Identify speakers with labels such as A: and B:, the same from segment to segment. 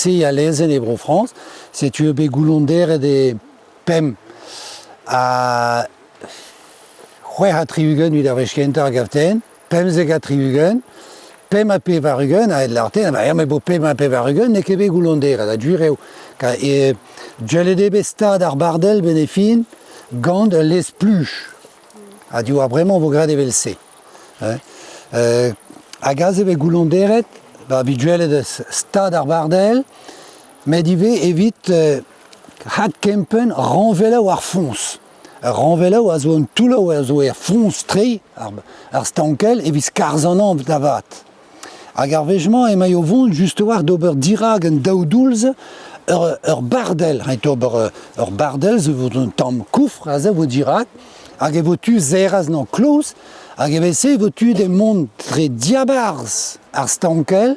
A: C'est à lezen e bro France, c'est tu be goulonder et des pem à a triugen vid arvechkenta gaften, pem zeg a triugen, pem a pe varugen a l'arten, ma me bo pem a pe varugen ne kebe goulonder da dureo. Ka e gelede stad ar bardel benefin gand les pluche. A du vraiment vos grade velse. A gaz be goulonderet ba visuele stad ar bardel, mais dive évite hat kempen renvela war fons. Renvela a zo un tula a zo fons tre ar stankel e vis karzan an davat. Hag ar vejement e mai o vont just war d'ober dirag en daoudoulz ur bardel. Ur bardel zo vot un tamm koufr a za vo dirag hag e votu zeraz nan kloz hag e vese votu de mont tre diabarz ar stankel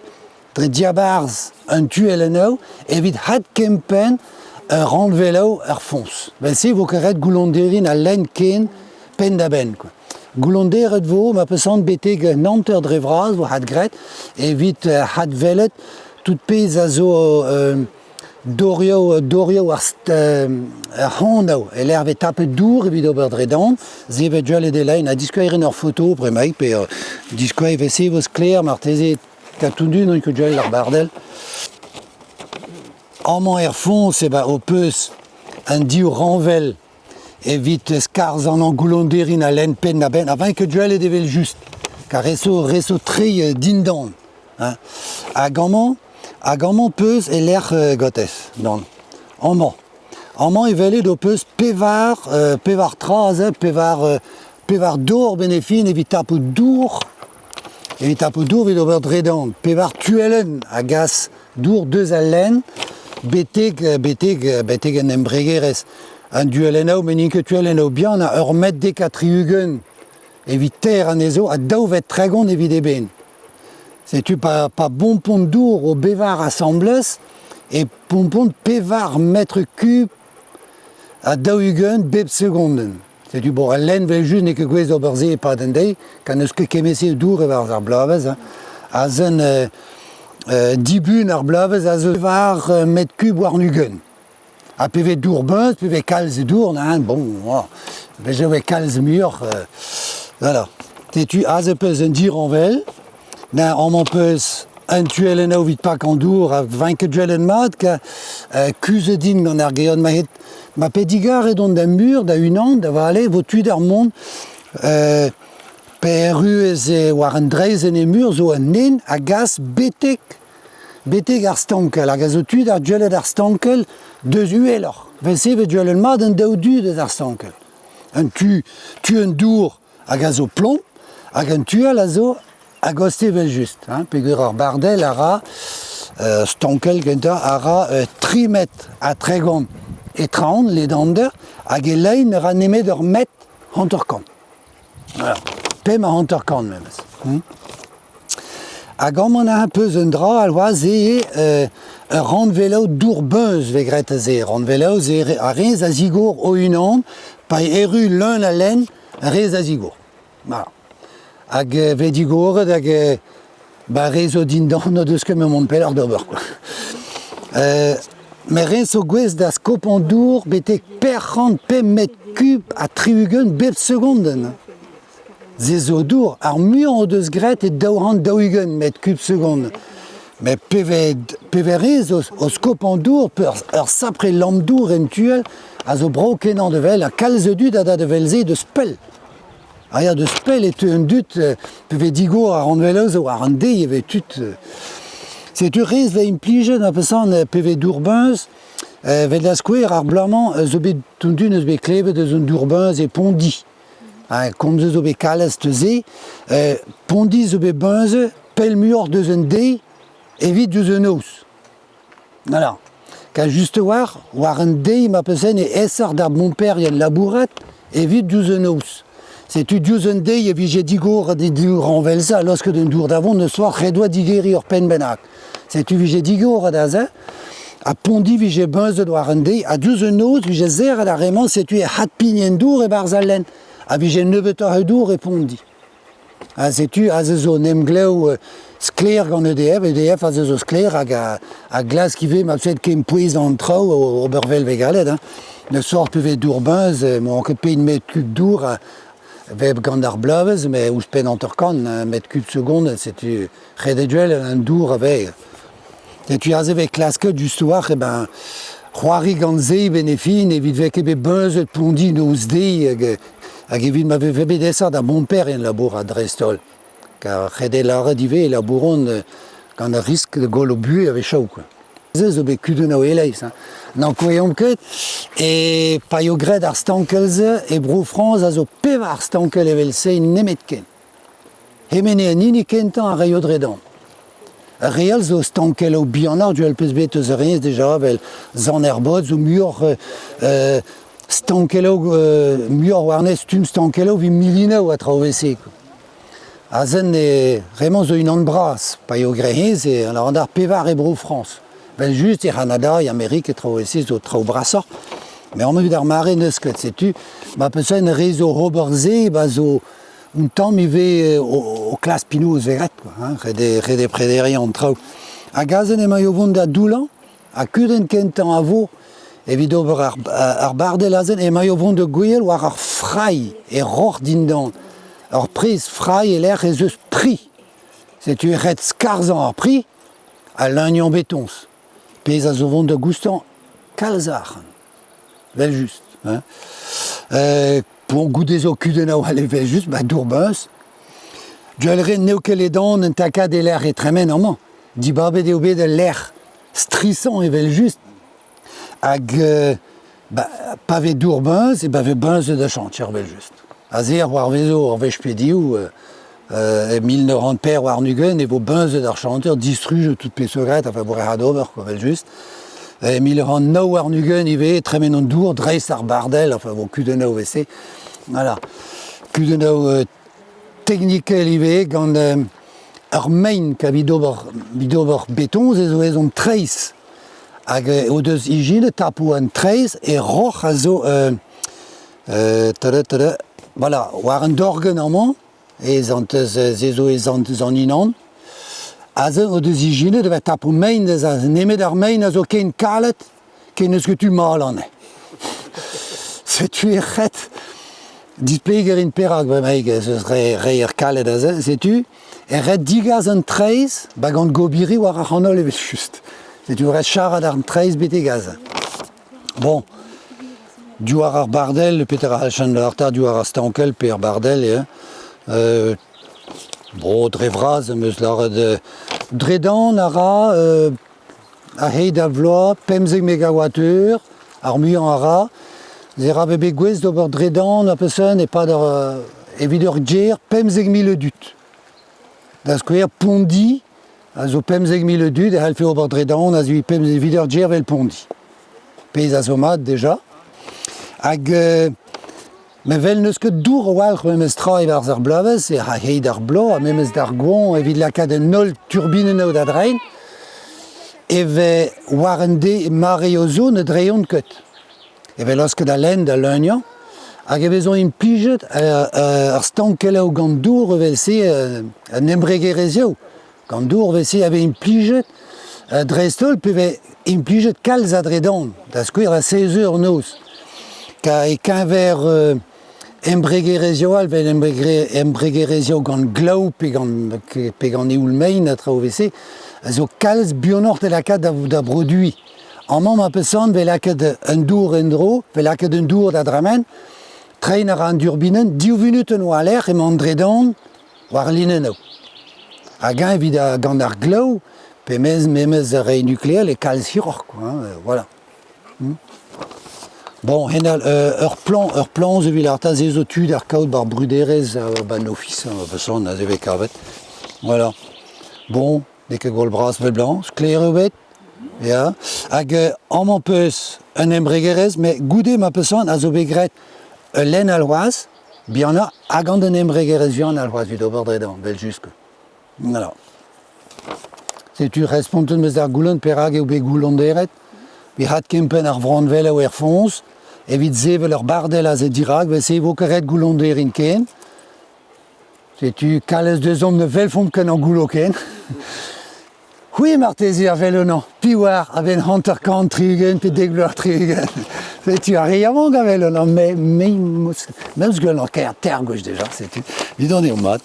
A: tre diabarz un tuel enau evit hat kempen renvelo ar fons. Vese vo keret goulonderin a len ken pen da ben. Goulonderet vo ma pesant beteg nanter drevraz vo hat gret evit hat velet tout pez a zo dorio ar honno e l'erve tape dour evit ober dredon zevet jale de lein a diskoerin ur photo premaik pe diskoe vese vos kler marteze katoundu non que jale ar bardel. Amant er fons eba o peus un diou renvel evit skarzan an goulonderin a len pen na ben avant que jale devel just car reso tre dindan. Hag amant peus e l'air gotes dan. Amant e velet o peus pevar traz, pevar dour benefin evit tapo dour vid ober dredon. Pevar tuelen a gas dour deus a len beteg en embregerez. Un duelenao menin que tuelenao bien a ur met dek a triugen evit ter an ezo a daouvet tregon evit eben. C'est-tu pas bon pont dour au bevar assembles et bon pont pevar mètre cube à daougen beb seconden. C'est-tu bon, len vel just ne que gwez oberze e pas dendei, kan eus ket kemese dour e var ar blavez, a zen dibun ar blavez a ze var mètre cube war nugen. A pv dour beuz, pv kalz dour, bon, je vais kalz mur, voilà. C'est-tu a ze peus un dir en vel, na amant peus un tuel en au vit pak an dour a 20 que duelen mat ka kuze din gant ar geod ma pedigar e don da mur da unan da va ale vo tu d'ar mont PRU e war an dreizen e mur zo an nen a gas betek ar stankel a gas o tu d'ar duelet ar stankel deus uelor vese ve duelen mat an daou du deus ar stankel un tu un dour a gas o plomb hag un tuel a zo a goste vel just, pegur ar bardel ara, stankel genta ara 3 met a tregon e traon le dander, hag e lein ra nemet ur met hanterkant. Voilà, pem a hanterkant memez. Hag amant a peus un dra al oaz renvelo dour beuz vegret a ze. Renvelo a rez a zigour o unan, pa eru leun a len rez a zigour. Voilà. Hag vedigoret hag rezo dindan no deus ket me mont peller d'ober. Me rezo gwez da skopan dour betek perc'hant pem met kub a triugen bep segonden. Zezo dour ar mur o deus gret e daougen met kub segonden. Me peve rezo o skopan dour ur sapre lamp dour en tuel a zo bro kenan de vel a kalze dud a da de velze de spell. Aya de spell et un dut peve digo a renveloz ou a randei eve tut. C'est tu rez ve impligen a pesan peve dourbeuz vel da skouer ar blamant zo bet tundun eus bet klevet eus un dourbeuz e pondi. Komz zo bet kalez te ze, pondi zo bet beuz pel mur deus un dei evit deus un ous. Voilà. Ka just war un dei ma pesan e esar d'ar mon père yen labouret evit deus un ous. C'est tu diouz un dei e vije digour de dour renvelza lorsque d'un dour d'avant ne soir redoi digeri ur pen benak. C'est tu vije digour da a pondi vije beuz de doar un dei a diouz un os vije zer a la remant c'est tu e hat pinien dour e barzalen a vije nebetor e dour e pondi. Sais-tu, a zo nemgleo skler gant EDF a zo skler a glas ki ve ma peut kem pouez an trao o bervel vegalet. Ne sort pevet dourbenz, mon ket pe une mètre cube dour veb gant ar blavez, mais ouz pen an torkan, un mètre cube seconde, sais-tu, rededuel un dour avec. Sais-tu, a zeve klasket just war, e ben, c'hoari gant zei benefin, evit vek ebe beuzet pondi noz dei, hag evit ma veve bedesad a mon père en labour a Drestol. Car rede lare dive labouron gant a risk de gol o bue ave chau, quoi. Zo bet kudenn ao eleiz, n'an koeom ket, e paio gred ar stankelze e bro France a zo pev ar stankel evel-se nemet ken. Hemene an ini kentan a reio dredan. Real zo stankel o bianar du alpez bet eus reñez deja vel zan erbod zo muor stankel muor warnez tum stankel vi milina a traovese. A zen e remant zo un an bras paio grehez e an ar pevar e bro France. Vel just e Canada e Amerik e traovese zo trao brasor. Mais an evit ar mare neus ket, sais-tu, ma peseurt en rezo Roberze, ba zo un tamm i ve o klas pinouz veret, rede prederi an trao. A gazen e maio vont da doulan, a kudenn kentan a vo, evit ober ar bardel a zen, e maio vont de gwell war ar frai e roc'h dindan. Ar prez frai e l'er e zeus pri. Sais-tu, ret skarzan ar pri, a l'union betons. Pez a zo vont de goustan kalzar. Vel just. Pour gouder zo kudenn a vel just, ba dourbeus. Duelre neo ket edan un takad e l'air e tremen amman. Di babet eo bet de l'air strissan e vel just. Hag pa ve dourbeus e ba ve beunz da chantier vel just. A zer war vezo ar vech pedioù, 1900 per war nugen e vo beunz d'ar chantier distruge tout pesogret, enfin bourre ha d'ober, vel just. 1900 war nugen i ve tremen an dour, dreist ar bardel, enfin vo kudenn ao vese. Voilà. Kudenn ao technikel i ve gant ur main ka vidober betons e zo ezon treiz. Hag o deus ijine tapo an treiz e roc'h a zo voilà, war an dorgen amman e zantez zezo e zantez an inan. A zo o deus ijine devet tapo main deus a nemet ar main a zo ken kalet ken eus ket tu mal an e. Setu e ret displeger in perak bremaik eus re er kalet a ze, setu, e ret digaz an treiz ba gant gobiri war ar c'hanol evel just. Setu ret charad ar treiz bete gaz. Bon, du war ar bardel, peter a chan ar ta du war ar stankel pe ar bardel, bro, dre vraz, meus lare dredan a ra a heid a vloa 50 megawatteur, ar muian a ra, zer a bebe gwez d'ober dredan a peseun e pa d'ar evit ur djer 50.000 dut. Da skouer pondi, a zo 50.000 dut e halfe ober dredan a zo evit ur djer vel pondi. Pez a zo mat deja. Hag me vel neus ket dour o walc'h memes tra evar ar blavez e a heid ar blo a memes d'ar goan evit lakaat en 0 turbine nao da drein e ve war en de mare o zo ne dreion ket. E ve los ket a len da leunian hag e vezon implijet ar stankelao gant dour evel se an embregerezio. Gant dour ve se ave implijet Drestol pe ve implijet kalz a dredan da skouer a 16 eur noz. Ka e kenver embregerezio al vel embregerezio gant glaou pe gant eoul mein a traovese a zo kalz bionort e lakaat da brodui. Amman ma pesan vel lakaat un dour en dro, vel lakaat un dour da dramen, trein a ra an durbinen, 10 minuten o aler e man dredan war linenao. Hag evit gant ar glaou, pe memes a rei nucléal e kalz hiroc'h, voilà. Bon, ur plan zo vil ar ta zezo tud ar kaout bar bruderez ban office, pesan a zeve kavet. Voilà. Bon, nek e gol bras vel blanc, skler eo bet, ya. Hag amman peus un embregerez, me goude ma pesan a zo begret len alroaz, biana hag an den embregerez vian alroaz vid ober dredan, vel jusk. Voilà. Setu responten meus ar goulon perag eo bet goulon deret, vi hat kempen ar vrandvel a er fons, evit zevel ur bardel a ze dirag, ve se evo karet goulon derin ken. Tu cales deux hommes de velfom qu'un anguloken. Oui, Martésier, velonan. Piwar, avec Hunter Kant, Trigen, puis Degler, Trigen. Tu as rien avant, velonan, mais, même ce que l'on a terre gauche déjà, c'est tout. Vidon des mat.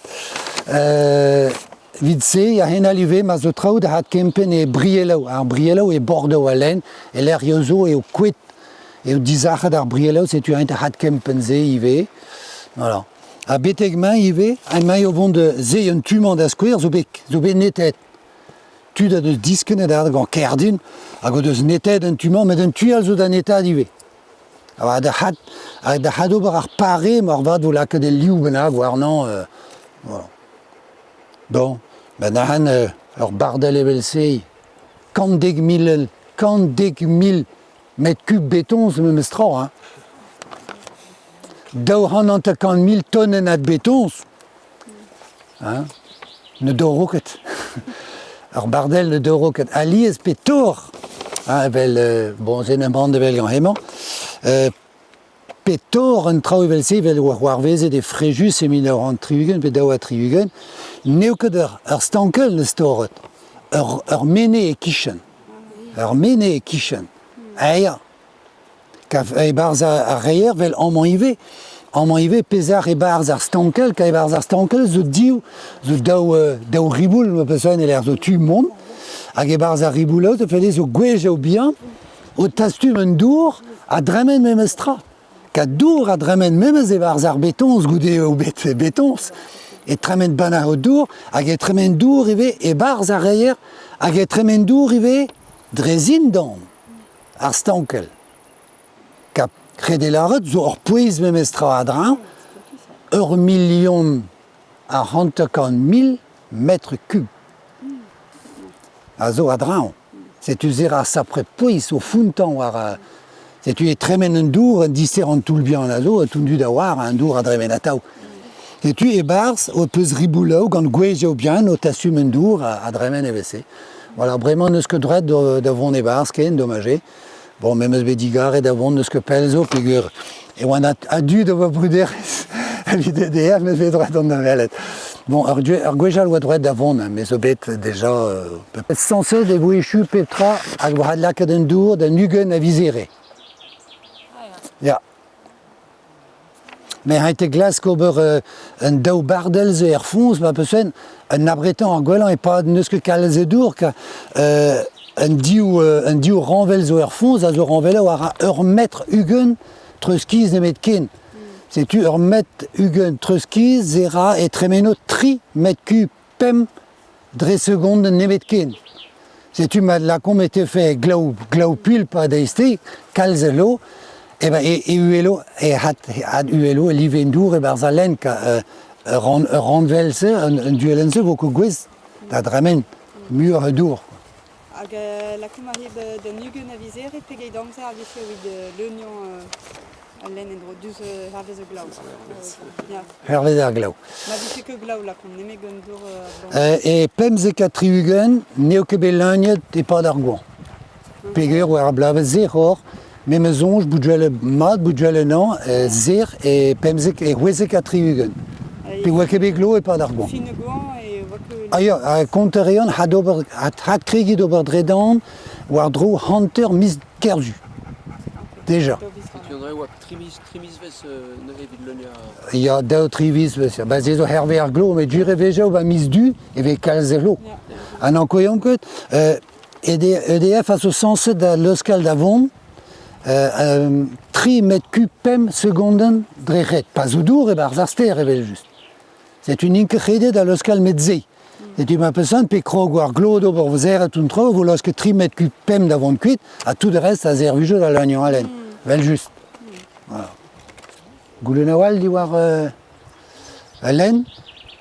A: Vidse, il y a rien arrivé, mais je trouve de Hatkempen et Briello. Alors, Briello et Bordeaux à l'aine, et l'air Yozo et au Quit, et au Dizach d'Arbriello, c'est tu as un Hatkempen Zeive. Voilà. À Betegman, il y a un maillot vent de Zé, un tument d'Asquire, Zobé netet. Tu as des disques nedar gant kerdin, a go deus netet un tument, mais d'un tual zo d'un état d'IV. Alors, à da hado bar ar pare, morvad vo la que des liou benag, war non, voilà. Bon, ben nahan, ur bardel evelsei, 40 000 mètres cubes béton, c'est même stra, hein. 250 000 tonnes de béton, hein, ne do rocket. Alors bardel ne do rocket. Ali es petor, hein, bon, c'est un bande de vel gant hemañ. Petor un trao evel-se vel war veze des fréjus et mineur an triugen, pe daou a triugen, neo ket ur stankel ne storet, ur mene e kichen. Ur mene e kichen. Aia. Kaf e barz a reier vel amman ive. Amman ive pezar e barz ar stankel, ka e barz ar stankel zo diou, zo daou riboul, ma peseuen e l'air zo tu mont, hag e barz ar riboulout, e fede zo gwez eo bien, o tastum un dour, a dremen memestra. Ka dour a dremen memez e barz ar betons, goude o betons, e tremen bana o dour, hag e tremen dour ive e barz ar reier, hag e tremen dour ive drezin dan, ar stankel. Ka krede laret, zo ur pouez memestra a dran, ur million a 150 000 mètres cubes. A zo a dran. C'est tu zera sapre pouez o funtan war c'est tu es tremen un dour, un disser an tout le bien a zo, tout du da war, un dour a dremen a tau. Et tu e barz o peus riboulau gant gwez eo bien, o t'assume un dour a dremen evese. Voilà, vraiment neus ket dret d'avon e barz ken, dommagé. Bon, même eus bet digar e d'avon neus ket pelzo, pegur. E oan a du da va bruder, evit EDF, neus bet dret an da velet. Bon, ur gwejal oa dret d'avon, mais zo bet déjà... Sansez e vo echu petra hag brad lakaat un dour da nugen a vizere. Ja. Mais ha ete glask ober un daou bardel ze er fons, ma peseuen, un abretan ar gwellañ e pa neus ket kalz e dour, ka un diou ranvel zo er fons, a zo ranvel war a ur metr ugen treuskiz nemet ken. C'est-tu ur metr ugen treuskiz zera e tremeno 3 mètres cubes pem dre segonde nemet ken. C'est-tu ma la kom ete fait glaou pulp a deiste, kalz e lo, e uelo, e hat uelo, e livendour, e barz a len ka ranvelse, un duelense vo ko gwez, da dremen mur a dour.
B: Hag la kom a heb da nugen a vizere, pegeit damzer a vefe oid leunion a len en dro, duz hervez o glav.
A: Hervez ar glav.
B: Ma vefe ke glav la kom, neme gant dour
A: E pemze ka triugen, neo ket bet leuniet e pa d'ar gouan. Pegur war blavet zeror, memezonj, boudjouel mat, boudjouel nan, zer e pemze e hweze ka triugen. Pe oa ket bet glo e pa d'ar gouan.
B: fin gouan e oa ke...
A: Aia, a konterion hat krigit ober dredan, war dro hanter mis kerzu. Déjà.
C: Tu andré oa trimis vez neve vid leunia.
A: Il y a daou trivis, ba zezo herve ar glo, met dure veja o ba mis du, e ve kalz e lo. An ankoyom ket, EDF a zo sanset da l'euskal d'avon, 3 mètres cubes pem segonden drechet. Pas zo dour e barz ar ster evel just. C'est une inkerchede da l'euskal met ze. Et tu m'as pesan pe krog war glo d'ober vo zer et un tro, vo loske 3 mètres cubes pem d'avon kuit, a tout de reste a zer vujeu da l'agnon a len. Vel just. Voilà. Goulenawal di war a len,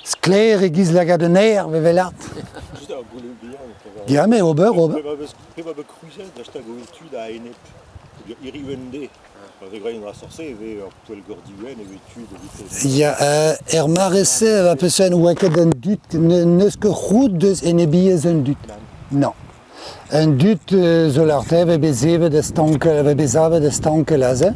A: skler e giz lagad an aer ve velart.
D: Just ar goule bihan.
A: Diame, ober.
D: Pe ba kruzet, da sta go etud a enep. Iriwende. Ve grain a sorse, ve ur toel gordiwen, ve etud a vitez.
A: Ya, marese va peseuen ouaket un dut, neus ket c'hout deus enebiez un dut. Non. Un dut zo l'arte ve bezeve de stankel, ve bezave de stankel aze.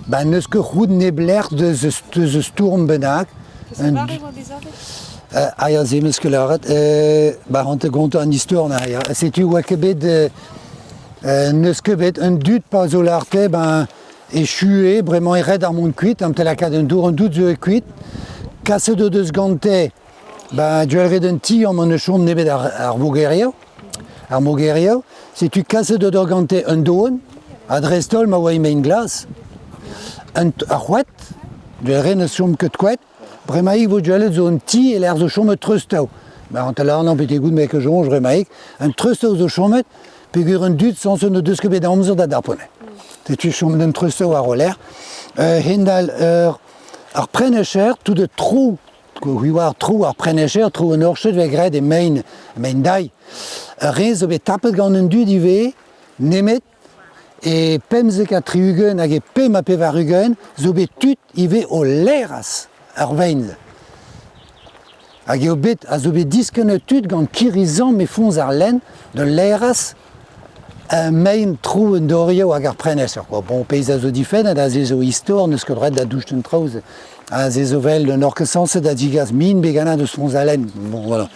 A: Ba neus ket c'hout neblert deus stourm bennak,
B: Ze waren wel bizarre.
A: Ja, zeemenskelaren. On te compte une histoire. Ja. C'est une wakebed, neuskebed, un dut pas au larte, échoué, vraiment red à mon cuit, un tel cas d'un doute de cuit, casse de 2 secondes, tu as d'un ti en mon chambre nebed à Moguerio, si tu casses de 2 secondes, un don, adresse-toi, ma way main glace, un chouette, tu as une chambre que de couette, vraiment, il faut aller dans un ti et l'air de chambre trusto. On te l'a un petit goût de mec que je vraiment, un trusto de chambre, puis un dut sans une deux que dans mesure d'adapter. Tu chambre d'un trusto à roller. Hindal, prenne cher, tout de trou, oui, trou, prenne cher, trou un orche de grès des main dai. Rien, so tapet gant un dut d'IV, nemet, et pemze ka triugen, hag pem a pevarugen, so bet tut IV au leras, vein. Hag eo bet, a so bet disken tut gant kirizan me fonz ar len, de leras, main trou un dorio hag ar prenes. Bon, peiz a zo difen, a ze zo histor, neus ket red da doucht un traouz, a ze zo vel, nor ket sanset a digaz min begana deus fonz ar len. Bon, voilà.